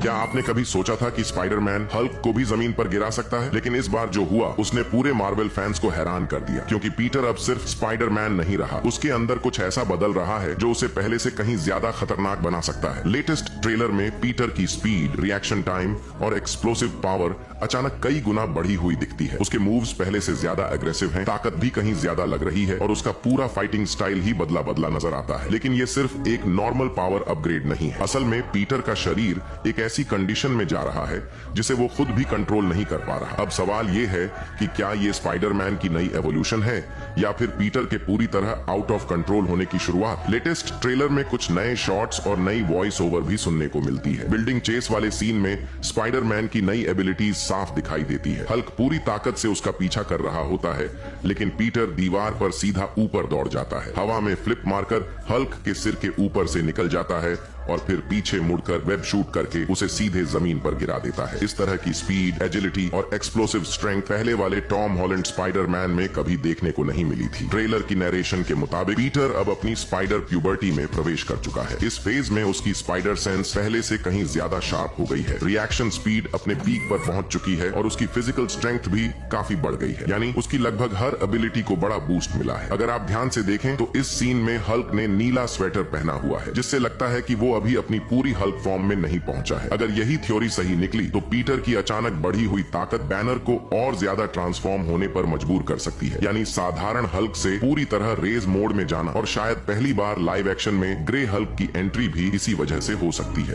क्या आपने कभी सोचा था कि स्पाइडरमैन हल्क को भी जमीन पर गिरा सकता है? लेकिन इस बार जो हुआ उसने पूरे मार्वल फैंस को हैरान कर दिया, क्योंकि पीटर अब सिर्फ स्पाइडरमैन नहीं रहा, उसके अंदर कुछ ऐसा बदल रहा है जो उसे पहले से कहीं ज्यादा खतरनाक बना सकता है। लेटेस्ट ट्रेलर में पीटर की स्पीड, रिएक्शन टाइम और एक्सप्लोसिव पावर अचानक कई गुना बढ़ी हुई दिखती है। उसके मूव्स पहले से ज्यादा एग्रेसिव हैं, ताकत भी कहीं ज्यादा लग रही है और उसका पूरा फाइटिंग स्टाइल ही बदला बदला नजर आता है। लेकिन ये सिर्फ एक नॉर्मल पावर अपग्रेड नहीं है। असल में पीटर का शरीर एक ऐसी कंडीशन में जा रहा है जिसे वो खुद भी कंट्रोल नहीं कर पा रहा। अब सवाल ये है कि क्या ये स्पाइडरमैन की नई एवोल्यूशन है या फिर पीटर के पूरी तरह आउट ऑफ कंट्रोल होने की शुरुआत। लेटेस्ट ट्रेलर में कुछ नए शॉट्स और नई वॉइस ओवर भी सुनने को मिलती है। बिल्डिंग चेस वाले सीन में स्पाइडरमैन की नई एबिलिटीज साफ दिखाई देती है। हल्क पूरी ताकत से उसका पीछा कर रहा होता है, लेकिन पीटर दीवार पर सीधा ऊपर दौड़ जाता है। हवा में फ्लिप मारकर हल्क के सिर के ऊपर से निकल जाता है और फिर पीछे मुड़कर वेब शूट करके उसे सीधे जमीन पर गिरा देता है। इस तरह की स्पीड, एजिलिटी और एक्सप्लोसिव स्ट्रेंथ पहले वाले टॉम हॉलैंड स्पाइडरमैन में कभी देखने को नहीं मिली थी। ट्रेलर की नरेशन के मुताबिक पीटर अब अपनी स्पाइडर प्यूबर्टी में प्रवेश कर चुका है। इस फेज में उसकी स्पाइडर सेंस पहले से कहीं ज्यादा शार्प हो गई है। रिएक्शन स्पीड अपने पीक पर पहुंच चुकी है और उसकी फिजिकल स्ट्रेंथ भी काफी बढ़ गई है, यानी उसकी लगभग हर एबिलिटी को बड़ा बूस्ट मिला है। अगर आप ध्यान से देखें तो इस सीन में हल्क ने नीला स्वेटर पहना हुआ है, जिससे लगता है कि वो अभी अपनी पूरी हल्क फॉर्म में नहीं पहुंचा है। अगर यही थ्योरी सही निकली तो पीटर की अचानक बढ़ी हुई ताकत बैनर को और ज्यादा ट्रांसफॉर्म होने पर मजबूर कर सकती है, यानी साधारण हल्क से पूरी तरह रेज मोड में जाना। और शायद पहली बार लाइव एक्शन में ग्रे हल्क की एंट्री भी इसी वजह से हो सकती है।